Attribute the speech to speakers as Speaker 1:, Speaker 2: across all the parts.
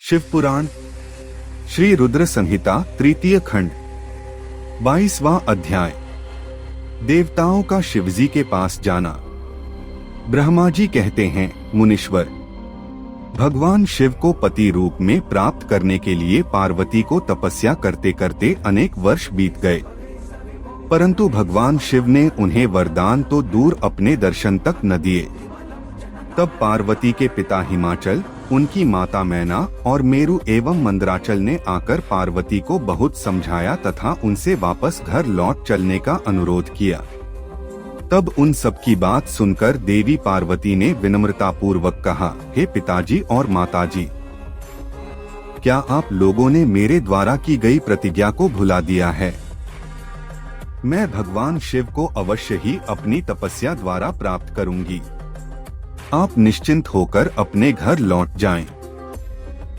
Speaker 1: शिव पुराण श्री रुद्र संहिता तृतीय खंड 22वां अध्याय। देवताओं का शिवजी के पास जाना। ब्रह्मा जी कहते हैं, मुनीश्वर, भगवान शिव को पति रूप में प्राप्त करने के लिए पार्वती को तपस्या करते करते अनेक वर्ष बीत गए, परंतु भगवान शिव ने उन्हें वरदान तो दूर अपने दर्शन तक न दिए। तब पार्वती के पिता हिमाचल, उनकी माता मैना और मेरु एवं मंदराचल ने आकर पार्वती को बहुत समझाया तथा उनसे वापस घर लौट चलने का अनुरोध किया। तब उन सब की बात सुनकर देवी पार्वती ने विनम्रता पूर्वक कहा, हे पिताजी और माताजी, क्या आप लोगों ने मेरे द्वारा की गई प्रतिज्ञा को भुला दिया है? मैं भगवान शिव को अवश्य ही अपनी तपस्या द्वारा प्राप्त करूंगी। आप निश्चिंत होकर अपने घर लौट जाएं।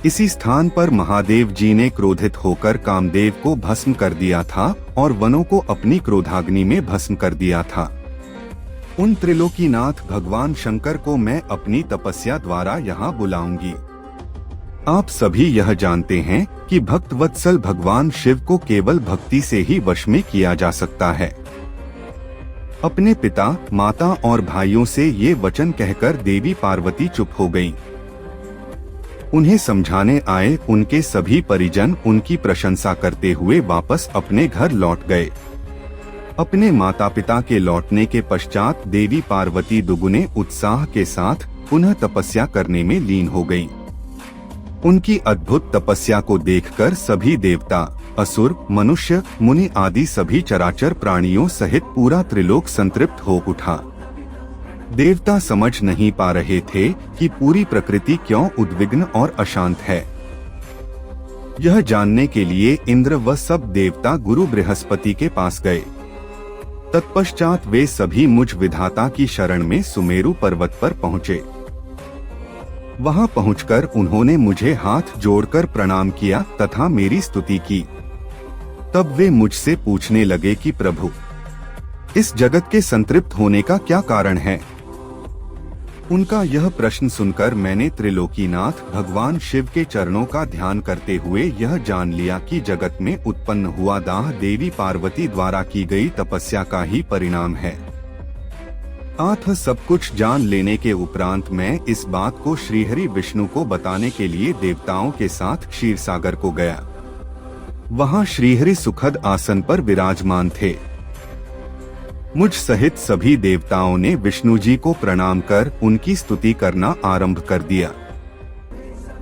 Speaker 1: इसी स्थान पर महादेव जी ने क्रोधित होकर कामदेव को भस्म कर दिया था और वनों को अपनी क्रोधाग्नि में भस्म कर दिया था। उन त्रिलोकीनाथ भगवान शंकर को मैं अपनी तपस्या द्वारा यहाँ बुलाऊंगी। आप सभी यह जानते हैं कि भक्त वत्सल भगवान शिव को केवल भक्ति से ही वश में किया जा सकता है। अपने पिता, माता और भाइयों से ये वचन कहकर देवी पार्वती चुप हो गईं। उन्हें समझाने आए उनके सभी परिजन उनकी प्रशंसा करते हुए वापस अपने घर लौट गए। अपने माता पिता के लौटने के पश्चात देवी पार्वती दुगुने उत्साह के साथ पुनः तपस्या करने में लीन हो गईं। उनकी अद्भुत तपस्या को देखकर सभी देवता, असुर, मनुष्य, मुनि आदि सभी चराचर प्राणियों सहित पूरा त्रिलोक संतृप्त हो उठा। देवता समझ नहीं पा रहे थे कि पूरी प्रकृति क्यों उद्विग्न और अशांत है। यह जानने के लिए इंद्र व सब देवता गुरु बृहस्पति के पास गए। तत्पश्चात वे सभी मुझ विधाता की शरण में सुमेरु पर्वत पर पहुँचे। वहां पहुंचकर उन्होंने मुझे हाथ जोड़कर प्रणाम किया तथा मेरी स्तुति की। तब वे मुझसे पूछने लगे कि प्रभु, इस जगत के संतृप्त होने का क्या कारण है? उनका यह प्रश्न सुनकर मैंने त्रिलोकीनाथ भगवान शिव के चरणों का ध्यान करते हुए यह जान लिया कि जगत में उत्पन्न हुआ दाह देवी पार्वती द्वारा की गई तपस्या का ही परिणाम है। आठ सब कुछ जान लेने के उपरांत मैं इस बात को श्रीहरि विष्णु को बताने के लिए देवताओं के साथ क्षीरसागर को गया। वहां श्रीहरि सुखद आसन पर विराजमान थे। मुझ सहित सभी देवताओं ने विष्णु जी को प्रणाम कर उनकी स्तुति करना आरंभ कर दिया।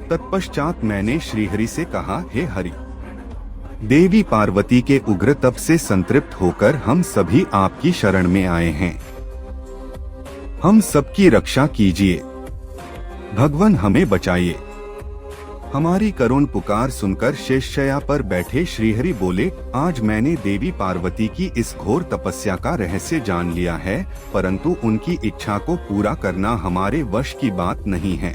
Speaker 1: तत्पश्चात मैंने श्रीहरि से कहा, हे हरि, देवी पार्वती के उग्र तप से संतृप्त होकर हम सभी आपकी शरण में आए हैं। हम सबकी रक्षा कीजिए। भगवान हमें बचाइए। हमारी करुण पुकार सुनकर शेषशय्या पर बैठे श्रीहरि बोले, आज मैंने देवी पार्वती की इस घोर तपस्या का रहस्य जान लिया है, परंतु उनकी इच्छा को पूरा करना हमारे वश की बात नहीं है।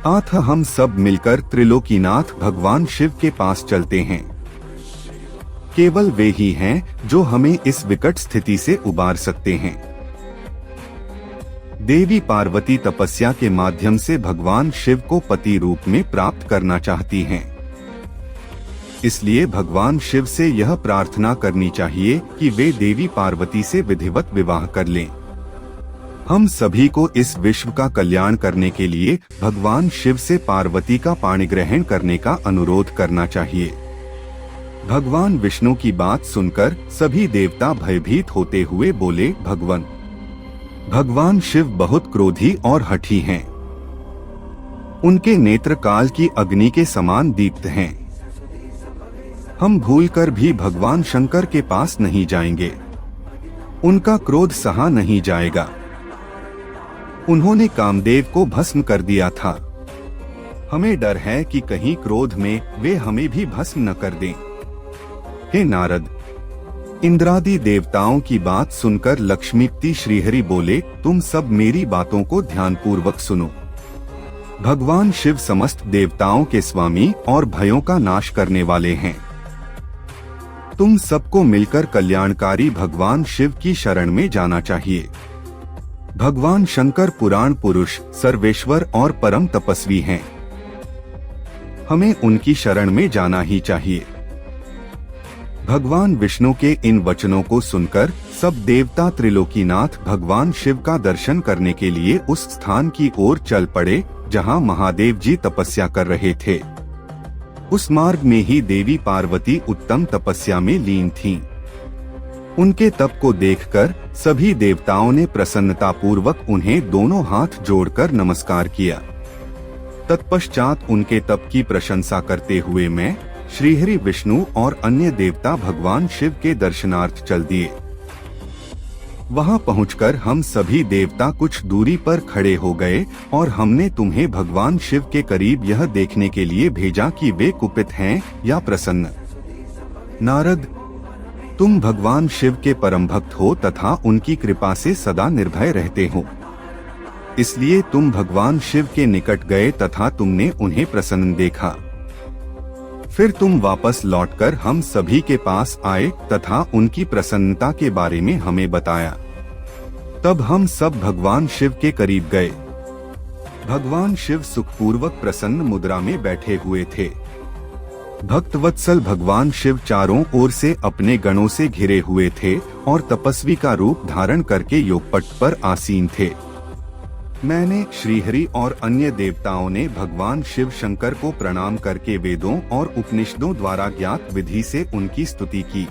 Speaker 1: अतः हम सब मिलकर त्रिलोकीनाथ भगवान शिव के पास चलते हैं। केवल वे ही हैं जो हमें इस विकट स्थिति से उबार सकते हैं। देवी पार्वती तपस्या के माध्यम से भगवान शिव को पति रूप में प्राप्त करना चाहती हैं। इसलिए भगवान शिव से यह प्रार्थना करनी चाहिए कि वे देवी पार्वती से विधिवत विवाह कर लें। हम सभी को इस विश्व का कल्याण करने के लिए भगवान शिव से पार्वती का पाणिग्रहण करने का अनुरोध करना चाहिए। भगवान विष्णु की बात सुनकर सभी देवता भयभीत होते हुए बोले, भगवान शिव बहुत क्रोधी और हठी हैं। उनके नेत्र काल की अग्नि के समान दीप्त हैं। हम भूलकर भी भगवान शंकर के पास नहीं जाएंगे। उनका क्रोध सहा नहीं जाएगा। उन्होंने कामदेव को भस्म कर दिया था। हमें डर है कि कहीं क्रोध में वे हमें भी भस्म न कर दें। हे नारद, इंद्रादि देवताओं की बात सुनकर लक्ष्मीपति श्रीहरि बोले, तुम सब मेरी बातों को ध्यानपूर्वक सुनो। भगवान शिव समस्त देवताओं के स्वामी और भयों का नाश करने वाले हैं। तुम सबको मिलकर कल्याणकारी भगवान शिव की शरण में जाना चाहिए। भगवान शंकर पुराण पुरुष, सर्वेश्वर और परम तपस्वी हैं। हमें उनकी शरण में जाना ही चाहिए। भगवान विष्णु के इन वचनों को सुनकर सब देवता त्रिलोकीनाथ भगवान शिव का दर्शन करने के लिए उस स्थान की ओर चल पड़े जहां महादेव जी तपस्या कर रहे थे। उस मार्ग में ही देवी पार्वती उत्तम तपस्या में लीन थीं। उनके तप को देखकर सभी देवताओं ने प्रसन्नतापूर्वक उन्हें दोनों हाथ जोड़कर नमस्कार किया। तत्पश्चात उनके तप की प्रशंसा करते हुए मैं, श्रीहरि विष्णु और अन्य देवता भगवान शिव के दर्शनार्थ चल दिए। वहां पहुंचकर हम सभी देवता कुछ दूरी पर खड़े हो गए और हमने तुम्हें भगवान शिव के करीब यह देखने के लिए भेजा कि वे कुपित हैं या प्रसन्न। नारद, तुम भगवान शिव के परम भक्त हो तथा उनकी कृपा से सदा निर्भय रहते हो, इसलिए तुम भगवान शिव के निकट गए तथा तुमने उन्हें प्रसन्न देखा। फिर तुम वापस लौटकर हम सभी के पास आए तथा उनकी प्रसन्नता के बारे में हमें बताया। तब हम सब भगवान शिव के करीब गए। भगवान शिव सुखपूर्वक प्रसन्न मुद्रा में बैठे हुए थे। भक्तवत्सल भगवान शिव चारों ओर से अपने गणों से घिरे हुए थे और तपस्वी का रूप धारण करके योगपट पर आसीन थे। मैंने, श्रीहरि और अन्य देवताओं ने भगवान शिव शंकर को प्रणाम करके वेदों और उपनिषदों द्वारा ज्ञात विधि से उनकी स्तुति की।